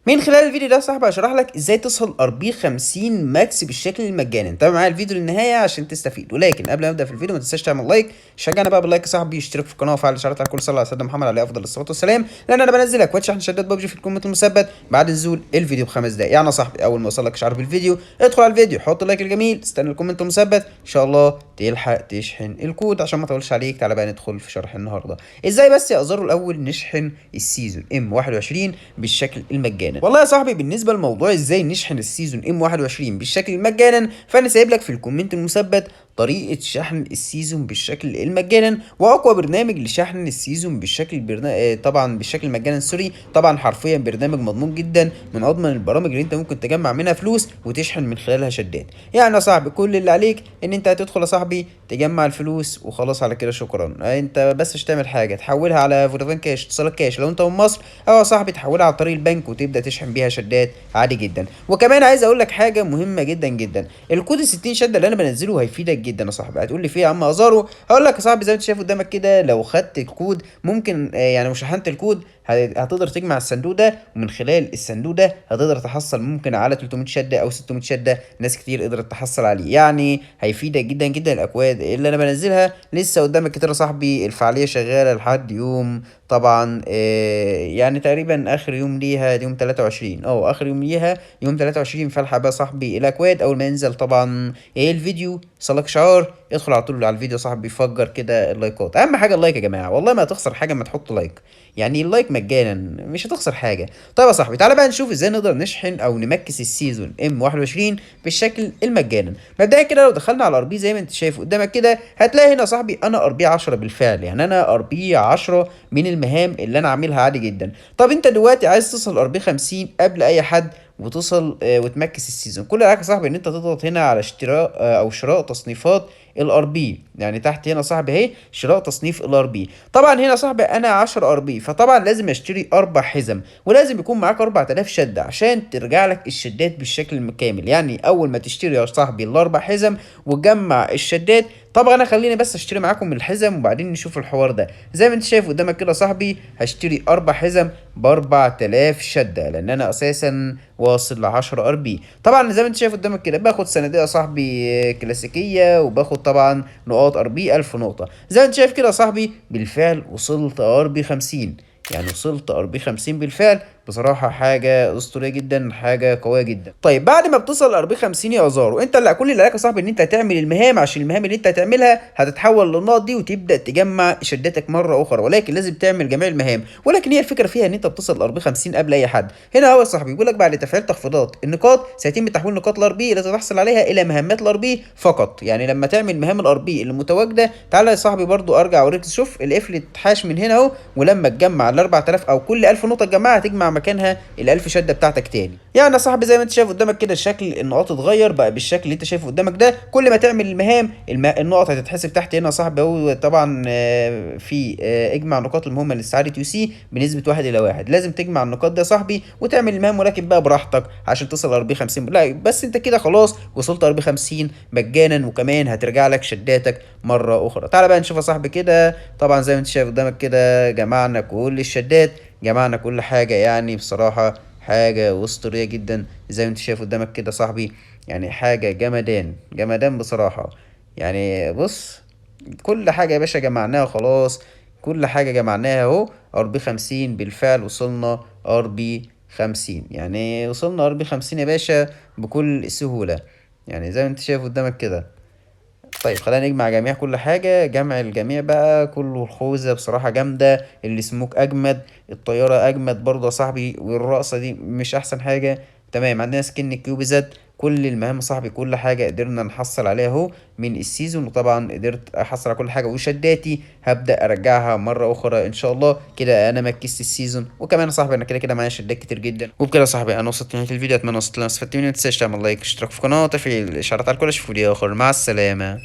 من خلال الفيديو ده يا صاحبي هشرح لك ازاي توصل ار بي 50 ماكس بالشكل المجاني. تابع معايا الفيديو للنهايه عشان تستفيد، ولكن قبل ما ابدا في الفيديو ما تنساش تعمل لايك. شجعنا بقى باللايك يا صاحبي، اشترك في القناه وفعل الاشعارات على كل صلاه على سيدنا محمد عليه افضل الصلاه والسلام، لان انا بنزل اكواد شحن شدات ببجي في الكومنت المثبت بعد نزول الفيديو ب5 دقايق. يعني يا صاحبي اول ما يوصلك اشعار بالفيديو ادخل على الفيديو حط اللايك الجميل، استنى الكومنت المثبت ان شاء الله تلحق تشحن الكود عشان ما اطولش عليك. تعالى بقى ندخل في شرح النهارده. ازاي بس يا ازارو الاول نشحن السيزون ام 21 بالشكل المجاني؟ والله يا صاحبي بالنسبه لموضوع ازاي نشحن السيزون ام 21 بالشكل المجانا، فانا سايب لك في الكومنت المثبت طريقه شحن السيزون بالشكل المجانا واقوى برنامج لشحن السيزون بالشكل طبعا بالشكل المجانا، سوري، طبعا حرفيا برنامج مضمون جدا، من اضمن البرامج اللي انت ممكن تجمع منها فلوس وتشحن من خلالها شدات. يعني يا صاحبي كل اللي عليك ان انت هتدخل يا صاحبي تجمع الفلوس وخلاص، على كده شكرا. انت بس مش تعمل حاجه، تحولها على فودافون كاش، اتصالات كاش لو انت من مصر، او يا صاحبي تحولها على طريق البنك وتبدا تشحن بيها شدات عادي جدا. وكمان عايز اقول لك حاجه مهمه جدا جدا، الكود ال 60 شده اللي انا بنزله هيفيدك جدا يا صاحبي. هتقول لي فيه يا عم ازارو؟ هقول لك يا صاحبي زي ما انت شايف قدامك كده، لو خدت الكود ممكن يعني مش شحنت الكود هتقدر تجمع الصندوق ده، ومن خلال الصندوق ده هتقدر تحصل ممكن على 300 شده او 600 شده، ناس كتير قدرت تحصل عليه. يعني هيفيدك جدا جدا. الاكواد اللي انا بنزلها لسه قدامك كتير يا صاحبي، الفعاليه شغاله لحد يوم طبعا يعني تقريبا اخر يوم ليها يوم 23، اخر يوم ليها يوم 23. فالحق بقى صاحبي الاكواد اول ما ينزل طبعا الفيديو صلك شعار ادخل على طول على الفيديو يا صاحبي، فجر كده اللايكات. اهم حاجه اللايك يا جماعه، والله ما هتخسر حاجه ما تحط لايك، يعني اللايك مجانا مش هتخسر حاجه. طيب يا صاحبي تعالى بقى نشوف ازاي نقدر نشحن او نمكس السيزون ام 21 بالشكل المجانا. مبدئيا كده لو دخلنا على ار بي زي ما انت شايف قدامك كده، هتلاقي هنا يا صاحبي انا ار بي 10 بالفعل، يعني انا ار بي 10 من المهام اللي انا عاملها عادي جدا. طب انت دلوقتي عايز توصل ار بي 50 قبل اي حد وتصل وتمكس السيزون، كل اللي عليك يا صاحبي ان انت تضغط هنا على اشتراء او شراء تصنيفات الار بي. يعني تحت هنا صاحبي اهي شراء تصنيف الار بي. طبعا هنا يا صاحبي انا 10 ار بي، فطبعا لازم اشتري 4 حزم، ولازم يكون معاك 4000 شده عشان ترجع لك الشدات بالشكل الكامل. يعني اول ما تشتري يا صاحبي ال4 حزم وتجمع الشدات، طبعا انا خليني بس اشتري معاكم الحزم وبعدين نشوف الحوار ده. زي ما انت شايف قدامك كده يا صاحبي هشتري 4 حزم ب 4000 شده، لان انا اساسا واصل ل 10 ار بي. طبعا زي ما انت شايف قدامك كده باخد صناديق يا صاحبي كلاسيكيه، وباخد طبعا نقاط ار بي 1000 نقطه. زي ما انت شايف كده يا صاحبي بالفعل وصلت ار بي 50، يعني وصلت ار بي 50 بالفعل. بصراحة حاجة أسطورية جدا، حاجة قوية جدا. طيب بعد ما بتصل ار بي 50 يا ازارو، انت اللي كل اللي عليك يا صاحبي ان انت هتعمل المهام، عشان المهام اللي انت هتعملها هتتحول للنقط دي وتبدا تجمع شدتك مرة أخرى، ولكن لازم تعمل جميع المهام. ولكن هي الفكرة فيها ان انت بتصل ار بي 50 قبل أي حد. هنا هو يا صاحبي بيقول لك بعد تفعيل تخفيضات النقاط سيتم تحويل نقاط الار بي التي تحصل عليها الى مهمات الار بي فقط. يعني لما تعمل مهام الار بي اللي متواجده، تعالى يا صاحبي برضو ارجع اوريك، شوف القفل اتحاش من هنا اهو، ولما تجمع ال 4000 او كل 1000 نقطه تجمعها تجمع مكانها ال 1000 شده بتاعتك تاني. يعني يا صاحبي زي ما انت شايف قدامك كده شكل النقاط اتغير بقى بالشكل اللي انت شايفه قدامك ده. كل ما تعمل المهام النقط هتتحسب تحت هنا يا صاحبي اهو. طبعا في اجمع نقاط المهمه لاستعاده يو سي بنسبه 1:1. لازم تجمع النقاط دي يا صاحبي وتعمل المهام، ولكن بقى براحتك عشان توصل ار بي 50. لا بس انت كده خلاص وصلت ار بي 50 مجانا، وكمان هترجع لك شداتك مره اخرى. تعالى بقى نشوف يا صاحبي كده. طبعا زي ما انت شايف قدامك كده جمعنا كل الشدات، جمعنا كل حاجه، يعني بصراحه حاجه اسطوريه جدا. زي ما انت شايف قدامك كده صاحبي، يعني حاجه جمدان جمدان بصراحه. يعني بص كل حاجه يا باشا جمعناها خلاص، كل حاجه جمعناها اهو. ار بي 50 بالفعل وصلنا ار بي 50، يعني وصلنا ار بي 50 يا باشا بكل سهوله، يعني زي ما انت شايف قدامك كده. طيب خلينا نجمع جميع كل حاجة، جمع الجميع بقى كله. الخوذة بصراحة جامدة، السموك أجمد، الطيارة أجمد برضه يا صاحبي، والرقصة دي مش أحسن حاجة. تمام عندنا سكن الكيوبيزات. كل المهام يا صاحبي كل حاجة قدرنا نحصل عليها اهو من السيزون، وطبعا قدرت احصل على كل حاجة، وشداتي هبدأ ارجعها مرة اخرى ان شاء الله. كده انا مكست السيزون، وكمان يا صاحبي انا كده كده معايا شدات كتير جدا. وبكده يا صاحبي انا وصلت لنهاية الفيديو، اتمنى وصلت لنا استفدت مني. متنساش تعمل لايك اشتراك في القناة وتفعيل الاشعارات على الكل. اشوفكم فيديو اخر، مع السلامة.